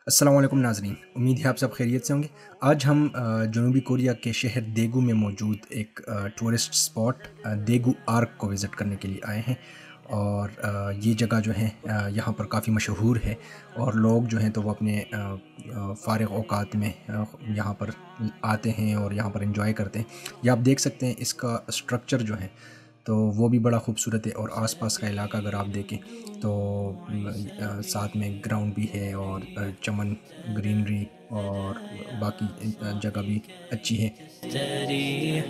अस्सलाम वालेकुम नाज़रीन, उम्मीद है आप सब खैरियत से होंगे। आज हम जनूबी कोरिया के शहर देगू में मौजूद एक टूरिस्ट स्पॉट देगू आर्क को विज़िट करने के लिए आए हैं। और ये जगह जो है यहाँ पर काफ़ी मशहूर है और लोग जो हैं तो वो अपने फ़ारिग औक़ात में यहाँ पर आते हैं और यहाँ पर एंजॉय करते हैं। ये आप देख सकते हैं, इसका स्ट्रक्चर जो है तो वो भी बड़ा खूबसूरत है। और आसपास का इलाका अगर आप देखें तो साथ में ग्राउंड भी है और चमन, ग्रीनरी और बाकी जगह भी अच्छी है। تريح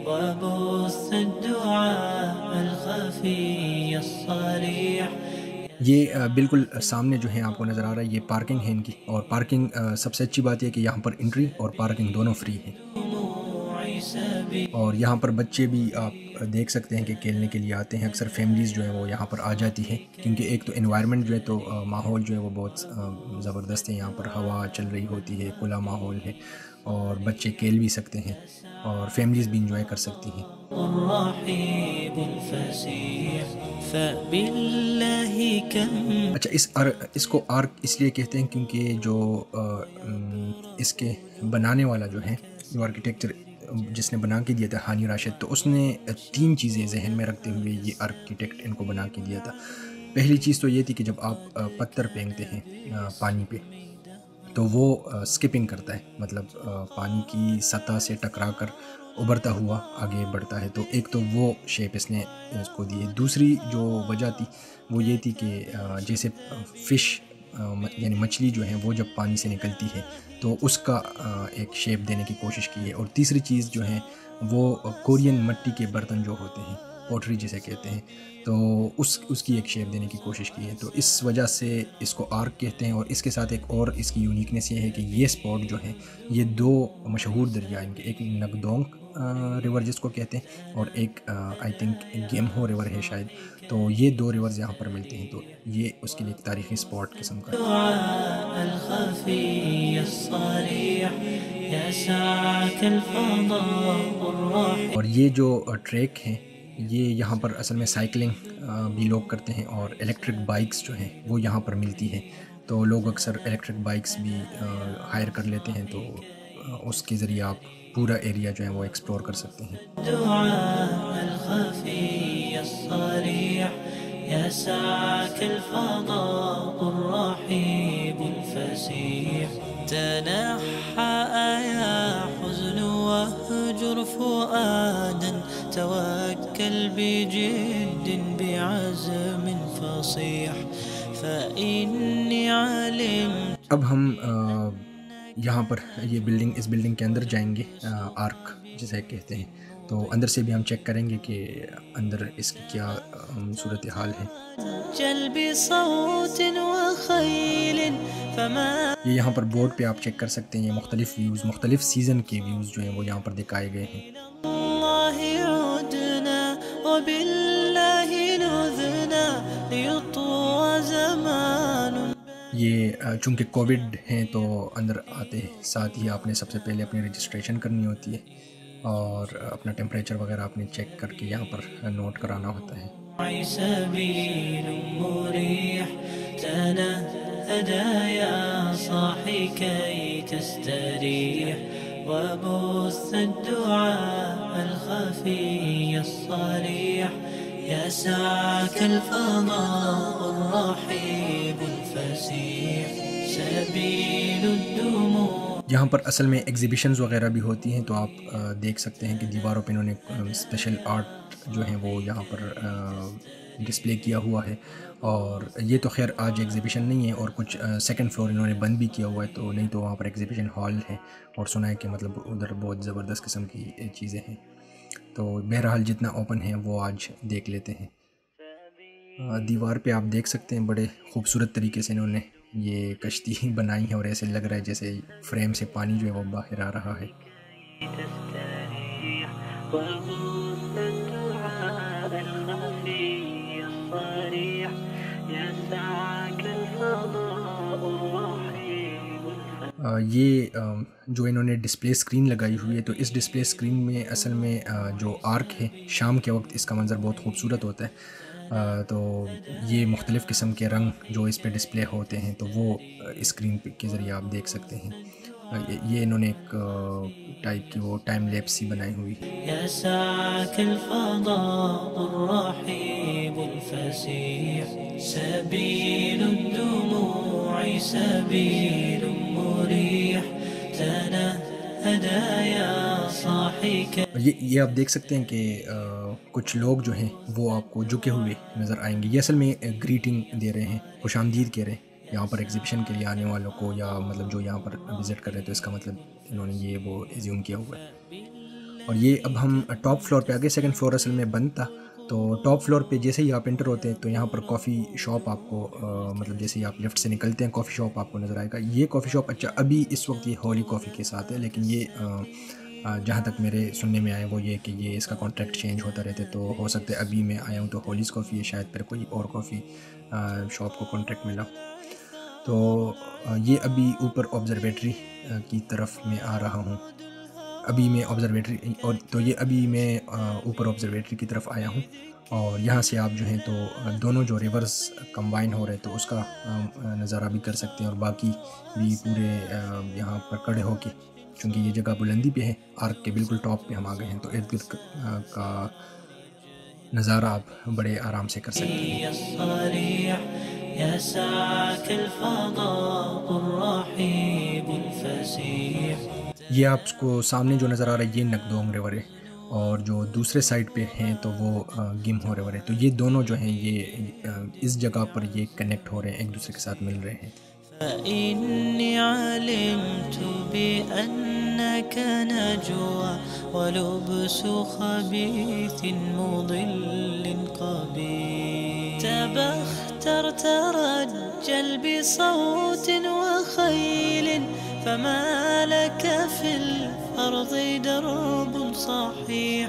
وبث الدعاء الخفي الصريح ये बिल्कुल सामने जो है आपको नज़र आ रहा है, ये पार्किंग है इनकी। और पार्किंग सबसे अच्छी बात है कि यहाँ पर एंट्री और पार्किंग दोनों फ्री है। دموع سبيل और यहाँ पर बच्चे भी आप देख सकते हैं कि खेलने के लिए आते हैं। अक्सर फैमिलीज़ जो है वो यहाँ पर आ जाती हैं क्योंकि एक तो एनवायरनमेंट जो है तो माहौल जो है वो बहुत ज़बरदस्त है। यहाँ पर हवा चल रही होती है, खुला माहौल है और बच्चे खेल भी सकते हैं और फैमिलीज़ भी इंजॉय कर सकती हैं। الرحيب الفسيح فبالله كم अच्छा, इसको आर्क इसलिए कहते हैं क्योंकि जो इसके बनाने वाला जो है, जो आर्किटेक्चर जिसने बना के दिया था, हानी राशिद, तो उसने तीन चीज़ें जहन में रखते हुए ये आर्किटेक्ट इनको बना के दिया था। पहली चीज़ तो ये थी कि जब आप पत्थर फेंकते हैं पानी पे तो वो स्किपिंग करता है, मतलब पानी की सतह से टकरा कर उभरता हुआ आगे बढ़ता है। तो एक तो वो शेप इसने इसको दी है। दूसरी जो वजह थी वो ये थी कि जैसे फ़िश यानी मछली जो है वो जब पानी से निकलती है तो उसका एक शेप देने की कोशिश की है। और तीसरी चीज़ जो है वो कोरियन मिट्टी के बर्तन जो होते हैं, पॉटरी जिसे कहते हैं, तो उसकी एक शेप देने की कोशिश की है। तो इस वजह से इसको आर्क कहते हैं। और इसके साथ एक और इसकी यूनिकनेस ये है कि ये स्पॉट जो है ये दो मशहूर दरिया इनके, एक नगदोंग रिवर जिसको कहते हैं और एक आई थिंक गेमहो रिवर है शायद। तो ये दो रिवर्स यहाँ पर मिलते हैं, तो ये उसके लिए एक तारीख़ी स्पॉट किस्म का है। الدعاء الخفي الصريح يسعك الفضاء الرحيم और ये जो ट्रैक हैं ये यहाँ पर असल में साइकिलिंग भी लोग करते हैं और इलेक्ट्रिक बाइक्स जो हैं वो यहाँ पर मिलती हैं। तो लोग अक्सर इलेक्ट्रिक बाइक्स भी हायर कर लेते हैं, तो उसके ज़रिए आप पूरा एरिया जो है वो एक्सप्लोर कर सकते हैं। الدعاء الخفي الصريح يسعك الفضاء الرحيب الفسيح تنحى يا حزن واهجر فؤادا توكل بجد بعزم فصيح فإني علمت अब हम यहाँ पर इस बिल्डिंग के अंदर जाएंगे, आर्क जिसे कहते हैं। तो अंदर से भी हम चेक करेंगे कि अंदर इसकी क्या सूरत हाल है। جل بصوت وخيل فما ये यहाँ पर बोर्ड पे आप चेक कर सकते हैं। ये मुख्तलिफ़ व्यूज़, मुख्तलिफ़ सीज़न के व्यूज़ जो हैं वो यहाँ पर दिखाए गए हैं। الله عدنا وبالله نذنا ليطوى زمان ये चूँकि कोविड है तो अंदर आते साथ ही आपने सबसे पहले अपनी रजिस्ट्रेशन करनी होती है और अपना टेम्परेचर वगैरह आपने चेक करके यहाँ पर नोट कराना होता है। سبيل مريح تنهد يا صاحي كي تستريح وبث الدعاء الخفي الصريح يسعك الفضاء الرحيب الفسيح سبيل الدموع यहाँ पर असल में एग्ज़िबिशन्स वगैरह भी होती हैं, तो आप देख सकते हैं कि दीवारों पे इन्होंने स्पेशल आर्ट जो है वो यहाँ पर डिस्प्ले किया हुआ है। और ये तो खैर आज एग्ज़िबिशन नहीं है और कुछ सेकंड फ्लोर इन्होंने बंद भी किया हुआ है, तो नहीं तो वहाँ पर एग्ज़िबिशन हॉल है। और सुना है कि मतलब उधर बहुत ज़बरदस्त किस्म की चीज़ें हैं। तो बहरहाल जितना ओपन है वो आज देख लेते हैं। दीवार पे आप देख सकते हैं बड़े खूबसूरत तरीके से इन्होंने ये कश्ती बनाई है और ऐसे लग रहा है जैसे फ्रेम से पानी जो है वो बाहर आ रहा है। تستريح وبث الدعاء الخفي الصريح يسعك الفضاء الرحيب ये जो इन्होंने डिस्प्ले स्क्रीन लगाई हुई है, तो इस डिस्प्ले स्क्रीन में असल में जो आर्क है शाम के वक्त इसका मंज़र बहुत खूबसूरत होता है। تو یہ مختلف قسم کے رنگ جو اس پہ ڈسپلے ہوتے ہیں تو وہ اسکرین کے ذریعے آپ دیکھ سکتے ہیں. یہ انہوں نے ایک ٹائپ کی وہ ٹائم لیپس ہی بنائی ہوئی. يسعك الفضاء الرحيب الفسيح سبيل الدموع سبيل مريح تنهدى يا صاحي. یہ آپ دیکھ سکتے ہیں کہ کچھ لوگ جو ہیں وہ آپ کو جھکے ہوئے نظر آئیں گے. یہ اصل میں گریٹنگ دے رہے ہیں, خوش آمدید کہہ رہے ہیں یہاں پر ایگزیبیشن کے لیے آنے والوں کو, یا مطلب جو یہاں پر وزٹ کر رہے ہیں, تو اس کا مطلب انہوں نے یہ وہ ایزیوم کیا ہوا ہے. اور یہ اب ہم ٹاپ فلور پہ آگے, سیکنڈ فلور اصل میں بند تھا, تو ٹاپ فلور پہ جیسے ہی آپ انٹر ہوتے ہیں تو یہاں پر کافی شاپ آپ کو مطلب جیسے ہی آپ لیفٹ سے نکلتے ہیں کافی شاپ آپ کو نظر آئے گا. یہ کافی شاپ اچھا ابھی اس وقت یہ ہولی کافی کے ساتھ ہے, لیکن یہ جہاں تک میرے سننے میں آیا وہ یہ کہ یہ اس کا کانٹریکٹ چینج ہوتا رہتا ہے, تو ہو سکتا ہے ابھی میں آیا ہوں تو ہولیز کافی ہے, شاید پھر کوئی اور کافی شاپ کو کانٹریکٹ ملا. تو یہ ابھی اوپر آبزرویٹری کی طرف میں آ رہا ہوں. ابھی میں آبزرویٹری اور تو یہ ابھی میں اوپر آبزرویٹری کی طرف آیا ہوں, اور یہاں سے آپ جو ہیں تو دونوں جو ریورز کمبائن ہو رہے تو اس کا نظارہ بھی کر سکتے ہیں, اور باقی بھی پورے یہاں پر کھڑے ہو کے, چونکہ یہ جگہ بلندی پہ ہے, آرک کے بالکل ٹاپ پہ ہم آ گئے ہیں, تو ارد گرد کا نظارہ آپ بڑے آرام سے کر سکتے ہیں. يسعك الفضاء الرحيب الفسيح. یہ آپ کو سامنے جو نظر آ رہا ہے یہ نگدونگ ریور ہے, اور جو دوسرے سائڈ پہ ہیں تو وہ گم ہو ریور ہے. تو یہ دونوں جو ہیں یہ اس جگہ پر یہ کنیکٹ ہو رہے ہیں, ایک دوسرے کے ساتھ مل رہے ہیں. فإني علمت بأنك نجوى ولبس خبيث مضل قبيح تبختر ترجل بصوت وخيل فما لك في الأرض درب صحيح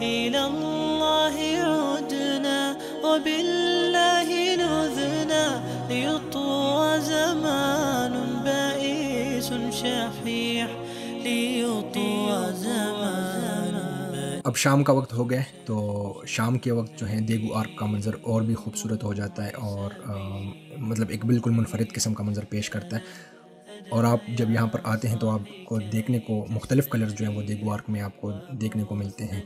إلى الله عدنا وبالله نذنا ليطوى زمان بائس شحيح ليطوى زمان. اب شام کا وقت ہو گیا, تو شام کے وقت جو ہے دیگو آرک کا منظر اور بھی خوبصورت ہو جاتا ہے, اور مطلب ایک بالکل منفرد قسم کا منظر پیش کرتا ہے. اور آپ جب یہاں پر آتے ہیں تو آپ کو دیکھنے کو مختلف کلرز جو ہیں وہ دیگو آرک میں آپ کو دیکھنے کو ملتے ہیں,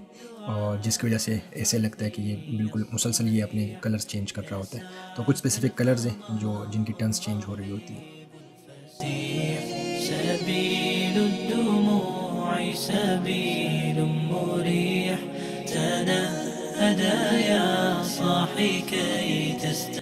اور جس کی وجہ سے ایسے لگتا ہے کہ یہ بالکل مسلسل یہ اپنے کلرز چینج کر رہا ہوتا ہے. تو کچھ اسپیسیفک کلرز ہیں جو جن کی ٹنس چینج ہو رہی ہوتی ہیں. سبيل الدموع سبيل مريح تنهدى يا صاحي كي تستريح.